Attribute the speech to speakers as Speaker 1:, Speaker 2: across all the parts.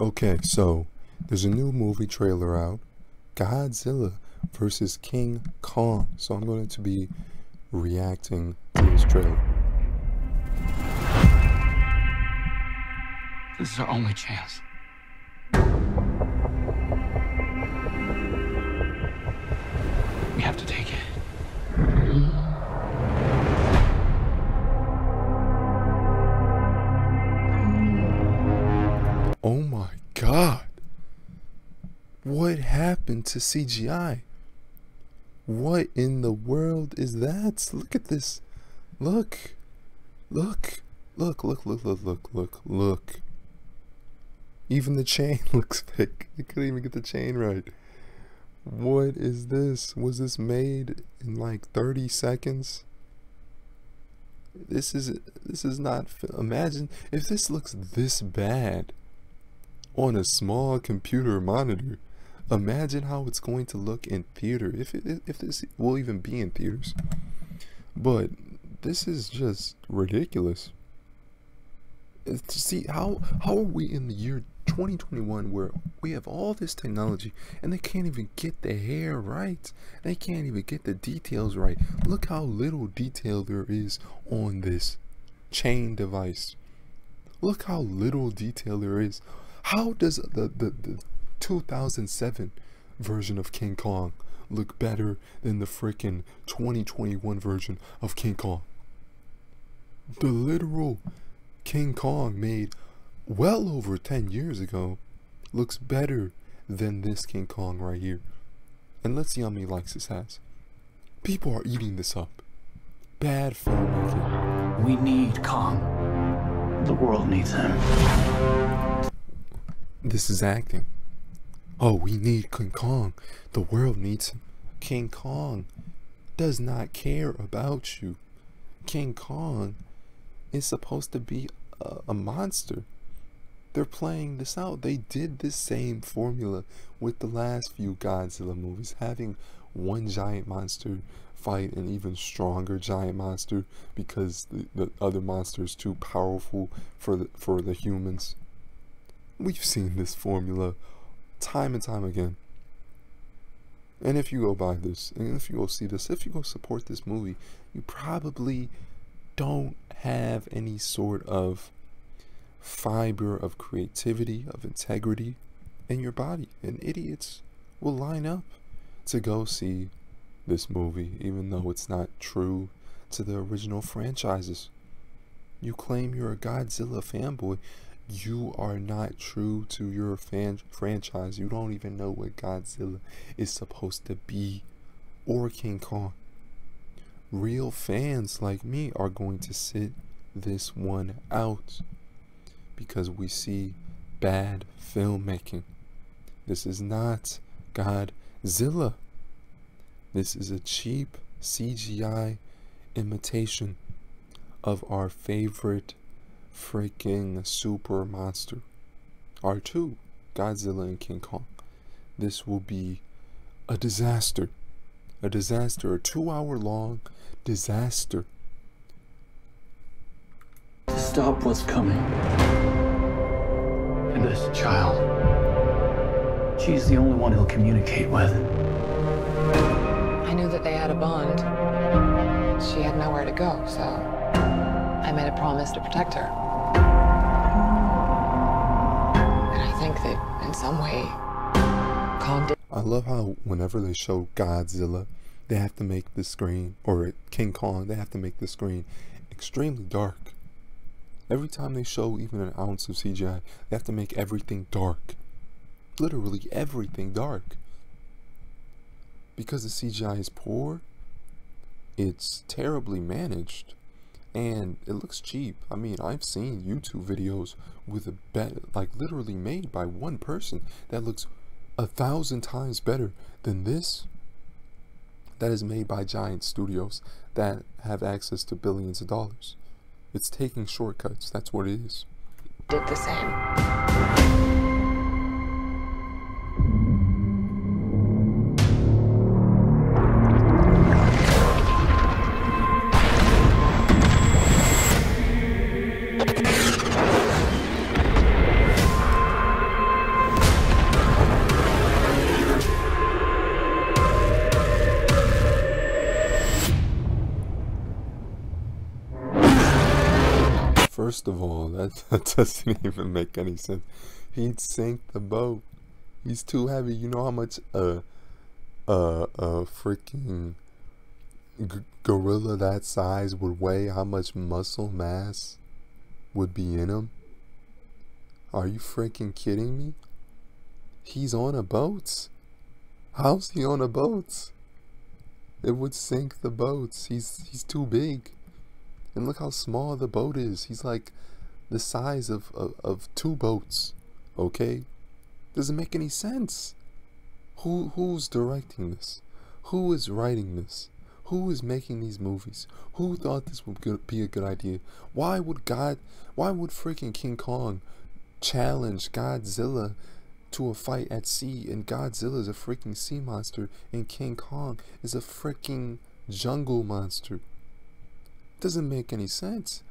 Speaker 1: Okay, so there's a new movie trailer out, Godzilla versus King Kong. So I'm going to be reacting to this trailer.
Speaker 2: This is our only chance. We have to take it.
Speaker 1: Oh my God. What happened to CGI? What in the world is that? Look at this. Look. Look. Look, look, look, look, look, look, look. Even the chain looks fake. You couldn't even get the chain right. What is this? Was this made in like 30 seconds? This is not, imagine if this looks this bad on a small computer monitor. Imagine how it's going to look in theater, if this will even be in theaters. But this is just ridiculous. See, how are we in the year 2021 where we have all this technology and they can't even get the hair right? They can't even get the details right. Look how little detail there is on this chain device. Look how little detail there is. How does the 2007 version of King Kong look better than the freaking 2021 version of King Kong? The literal King Kong made well over 10 years ago looks better than this King Kong right here. And let's see how many likes this has. People are eating this up. Bad filmmaking.
Speaker 2: We need Kong. The world needs him.
Speaker 1: This is acting. Oh, we need King Kong. The world needs him. King Kong does not care about you. King Kong is supposed to be a monster. They're playing this out. They did this same formula with the last few Godzilla movies, having one giant monster fight an even stronger giant monster because the other monster is too powerful for the humans. We've seen this formula time and time again. And if you go buy this, and if you go see this, if you go support this movie, you probably don't have any sort of fiber of creativity, of integrity in your body. And idiots will line up to go see this movie, even though it's not true to the original franchises. You claim you're a Godzilla fanboy. You are not true to your franchise. You don't even know what Godzilla is supposed to be, or King Kong. Real fans like me are going to sit this one out because we see bad filmmaking. This is not Godzilla. This is a cheap CGI imitation of our favorite freaking super monster. R2, Godzilla and King Kong. This will be a disaster. A disaster, a 2-hour-long disaster.
Speaker 2: To stop what's coming. And this child, she's the only one he'll communicate with.
Speaker 3: I knew that they had a bond. She had nowhere to go, so I made a promise to protect her. And I think that in some way, Kong did.
Speaker 1: I love how whenever they show Godzilla, they have to make the screen, or King Kong, they have to make the screen extremely dark. Every time they show even an ounce of CGI, they have to make everything dark. Literally everything dark. Because the CGI is poor, it's terribly managed, and it looks cheap. I mean, I've seen YouTube videos with like literally made by one person that looks 1,000 times better than this. That is made by giant studios that have access to billions of dollars. It's taking shortcuts. That's what it is.
Speaker 3: Did the same.
Speaker 1: First of all, that doesn't even make any sense. He'd sink the boat. He's too heavy. You know how much freaking gorilla that size would weigh? How much muscle mass would be in him? Are you freaking kidding me? He's on a boat. How's he on a boat? It would sink the boats. He's too big. And look how small the boat is. He's like the size of two boats. Okay? Doesn't make any sense. Who's directing this? Who is writing this? Who is making these movies? Who thought this would be a good idea? Why would freaking King Kong challenge Godzilla to a fight at sea, and Godzilla is a freaking sea monster and King Kong is a freaking jungle monster? Doesn't make any sense.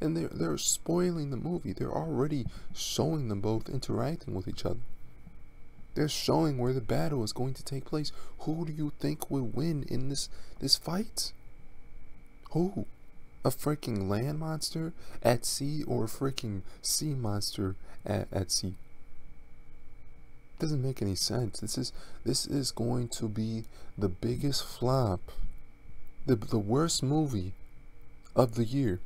Speaker 1: And they're spoiling the movie. They're already showing them both interacting with each other. They're showing where the battle is going to take place. Who do you think would win in this fight? Who? A freaking land monster at sea, or a freaking sea monster at sea? Doesn't make any sense. This is going to be the biggest flop, the worst movie of the year,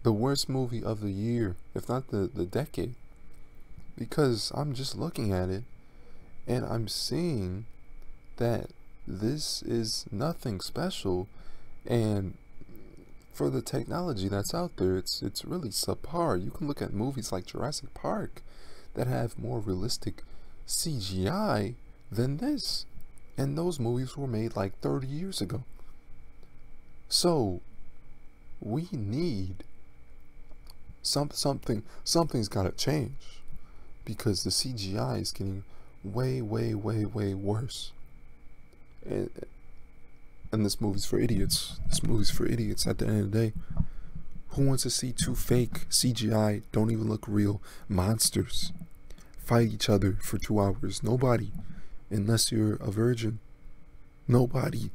Speaker 1: the worst movie of the year, if not the decade. Because I'm just looking at it and I'm seeing that this is nothing special, and for the technology that's out there, it's really subpar. You can look at movies like Jurassic Park that have more realistic CGI than this, and those movies were made like 30 years ago. So we need something's got to change, because the CGI is getting way worse. And this movie's for idiots. This movie's for idiots at the end of the day. Who wants to see two fake CGI, don't even look real, monsters fight each other for 2 hours? Nobody, unless you're a virgin. Nobody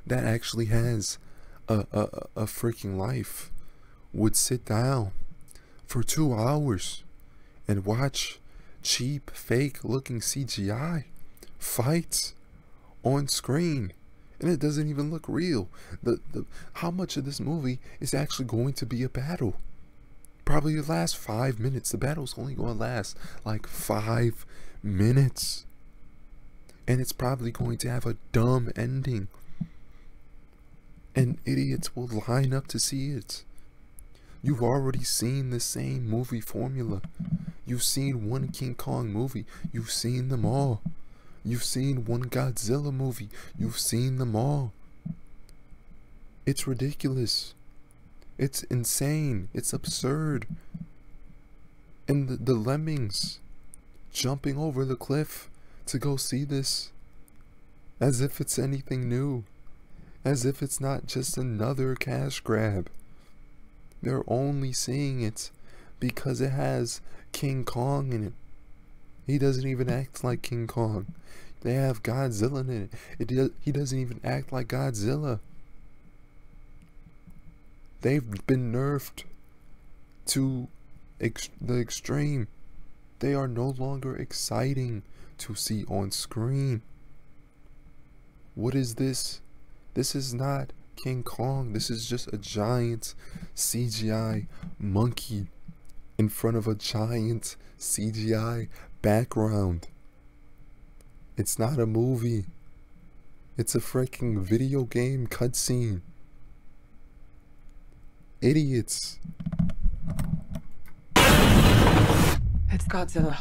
Speaker 1: that actually has a freaking life would sit down for 2 hours and watch cheap, fake looking CGI fights on screen, and it doesn't even look real. How much of this movie is actually going to be a battle? Probably the last 5 minutes. The battle's only going to last like 5 minutes, and it's probably going to have a dumb ending, and idiots will line up to see it. You've already seen the same movie formula. You've seen one King Kong movie. You've seen them all. You've seen one Godzilla movie. You've seen them all. It's ridiculous. It's insane. It's absurd. And the lemmings jumping over the cliff to go see this, as if it's anything new. As if it's not just another cash grab. They're only seeing it because it has King Kong in it. He doesn't even act like King Kong. They have Godzilla in it. He doesn't even act like Godzilla. They've been nerfed to the extreme. They are no longer exciting to see on screen. What is this? This is not King Kong. This is just a giant CGI monkey in front of a giant CGI background. It's not a movie. It's a freaking video game cutscene. Idiots.
Speaker 3: It's Godzilla.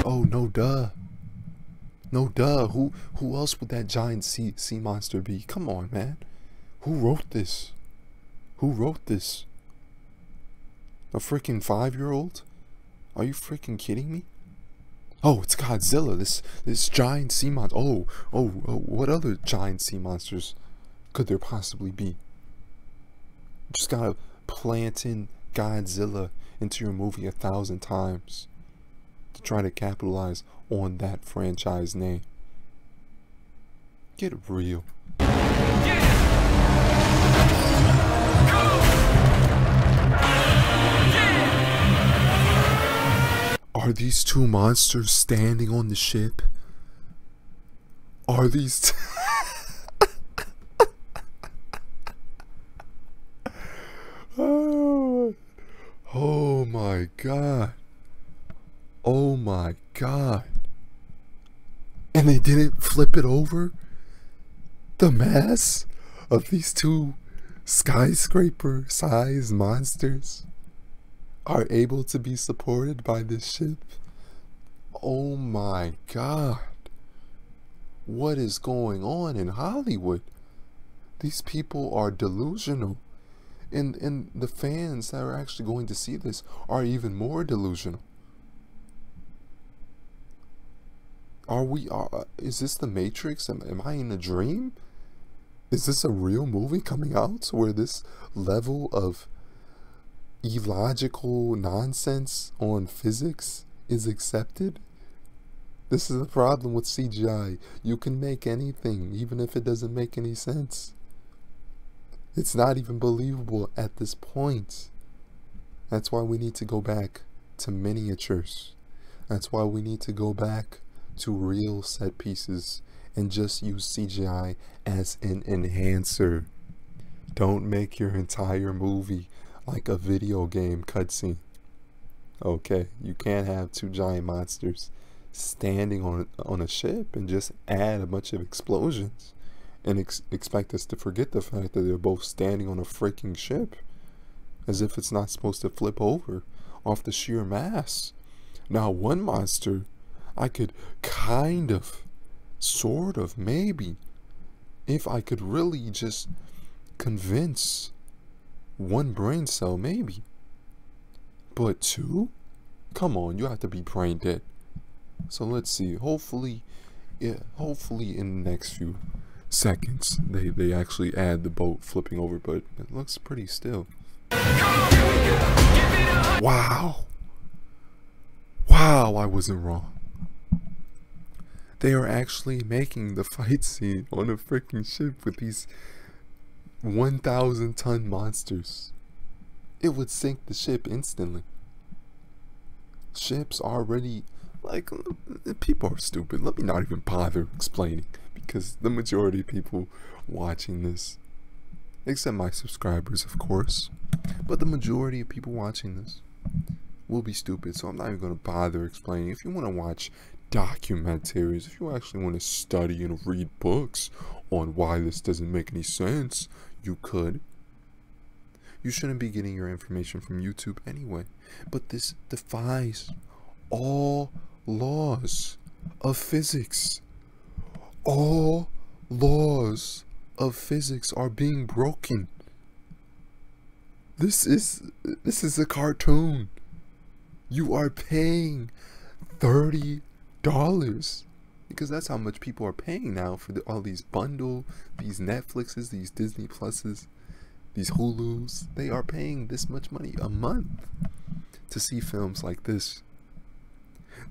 Speaker 1: Oh, no duh. No duh. Who else would that giant sea monster be? Come on, man. Who wrote this? Who wrote this? A freaking 5-year-old? Are you freaking kidding me? Oh, it's Godzilla. This giant sea monster. Oh, what other giant sea monsters could there possibly be? Just gotta plant in Godzilla into your movie 1,000 times to try to capitalize on that franchise name. Get real. Yeah. Are these two monsters standing on the ship? Are these oh, oh my god. Oh my god. And they didn't flip it over? The mass of these two skyscraper sized monsters are able to be supported by this ship? Oh my god. What is going on in Hollywood? These people are delusional. And the fans that are actually going to see this are even more delusional. Is this the Matrix? Am I in a dream? Is this a real movie coming out where this level of illogical nonsense on physics is accepted? This is the problem with CGI. You can make anything, even if it doesn't make any sense. It's not even believable at this point. That's why we need to go back to miniatures. That's why we need to go back to real set pieces and just use CGI as an enhancer. Don't make your entire movie like a video game cutscene. Okay, you can't have two giant monsters standing on a ship and just add a bunch of explosions and expect us to forget the fact that they're both standing on a freaking ship, as if it's not supposed to flip over off the sheer mass. Now, one monster I could kind of, sort of, maybe, if I could really just convince one brain cell, maybe. But two? Come on, you have to be brain dead. So let's see. Hopefully in the next few seconds they actually add the boat flipping over, but it looks pretty still. Wow. Wow, I wasn't wrong. They are actually making the fight scene on a freaking ship with these 1,000-ton monsters. It would sink the ship instantly. Ships already, like, people are stupid. Let me not even bother explaining, because the majority of people watching this, except my subscribers, of course, but the majority of people watching this will be stupid, so I'm not even going to bother explaining. If you want to watch documentaries, if you actually want to study and read books on why this doesn't make any sense, you could. You shouldn't be getting your information from YouTube anyway. But this defies all laws of physics. All laws of physics are being broken. This is a cartoon. You are paying $30, because that's how much people are paying now for all these these Netflixes, these Disney Pluses, these Hulus. They are paying this much money a month to see films like this.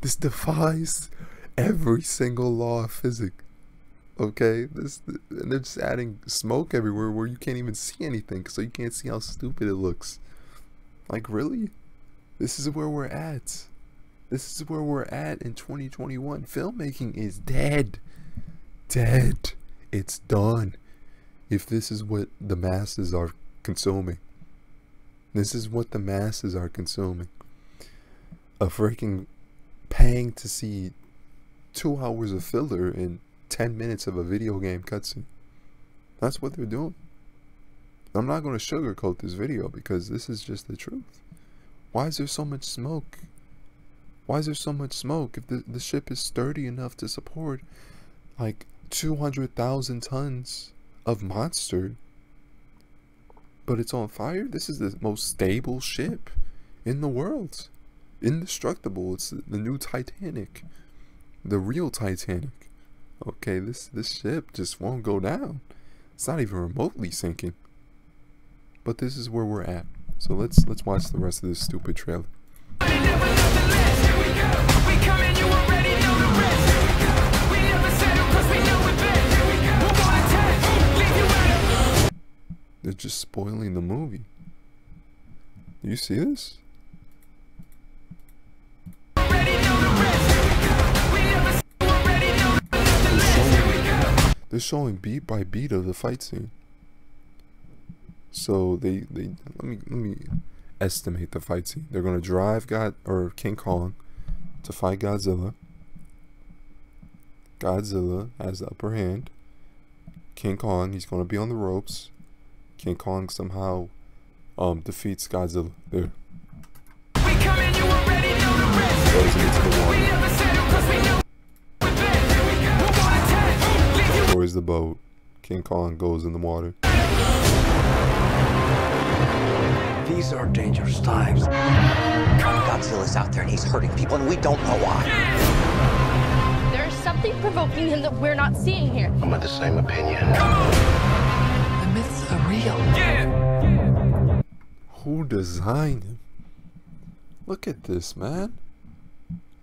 Speaker 1: This defies every single law of physics. Okay, and they're just adding smoke everywhere where you can't even see anything, so you can't see how stupid it looks. Like, really? This is where we're at. This is where we're at in 2021. Filmmaking is dead. Dead. It's done. If this is what the masses are consuming. This is what the masses are consuming. A freaking paying to see 2 hours of filler and 10 minutes of a video game cutscene. That's what they're doing. I'm not going to sugarcoat this video because this is just the truth. Why is there so much smoke? Why is there so much smoke if the ship is sturdy enough to support like 200,000 tons of monster, but it's on fire? This is the most stable ship in the world. Indestructible. It's the new Titanic. The real Titanic. Okay, this ship just won't go down. It's not even remotely sinking. But this is where we're at. So let's watch the rest of this stupid trailer. They're just spoiling the movie. You see this? They're showing beat by beat of the fight scene. So they let me estimate the fight scene. They're gonna drive King Kong to fight Godzilla. Godzilla has the upper hand. King Kong, he's gonna be on the ropes. King Kong somehow defeats Godzilla. There. Goes into the water. Destroys the boat. King Kong goes in the water.
Speaker 2: These are dangerous times.
Speaker 4: Godzilla's out there and he's hurting people and we don't know why.
Speaker 5: There's something provoking him that we're not seeing here.
Speaker 6: I'm of the same opinion.
Speaker 3: The myths are real.
Speaker 1: Who designed him? Look at this, man.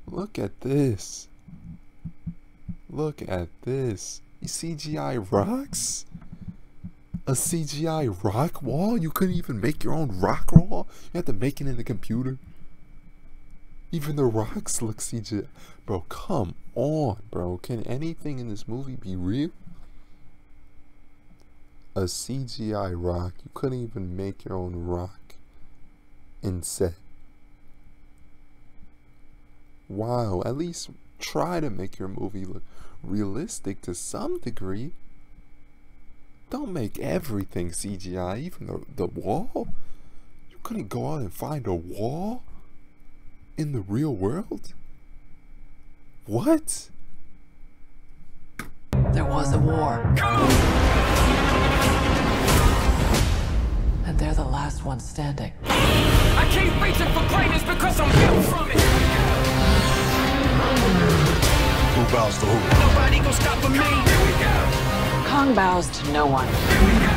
Speaker 1: Look at this. Look at this. CGI rocks? A CGI rock wall? You couldn't even make your own rock wall? You had to make it in the computer? Even the rocks look CGI. Bro, come on, bro. Can anything in this movie be real? A CGI rock. You couldn't even make your own rock in set. Wow, at least try to make your movie look realistic to some degree. Don't make everything CGI, even the wall. You couldn't go out and find a wall in the real world? What?
Speaker 3: There was a war. And they're the last ones standing.
Speaker 7: I keep reaching for greatness because I'm built from it.
Speaker 6: Who bows to who?
Speaker 7: Nobody gon' stop for me. Here we go.
Speaker 3: Kong bows to no one.
Speaker 7: Here we go.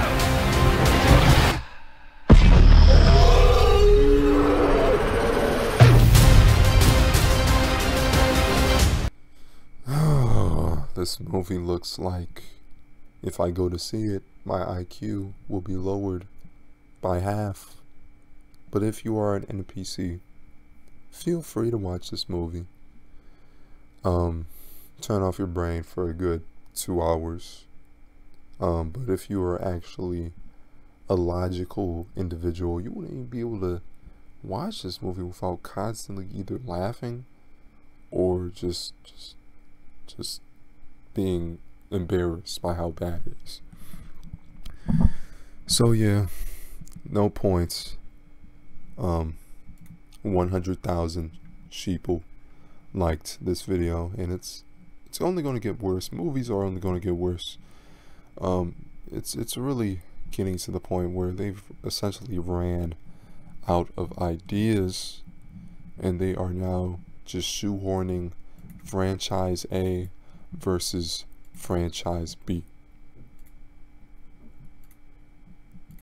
Speaker 1: This movie looks like if I go to see it, my IQ will be lowered by half. But if you are an NPC, feel free to watch this movie. Turn off your brain for a good 2 hours. But if you are actually a logical individual, you wouldn't even be able to watch this movie without constantly either laughing or just being embarrassed by how bad it is. So yeah, no points. 100,000 sheeple liked this video, and it's only going to get worse. Movies are only going to get worse. It's really getting to the point where they've essentially ran out of ideas, and they are now just shoehorning franchise A versus franchise B.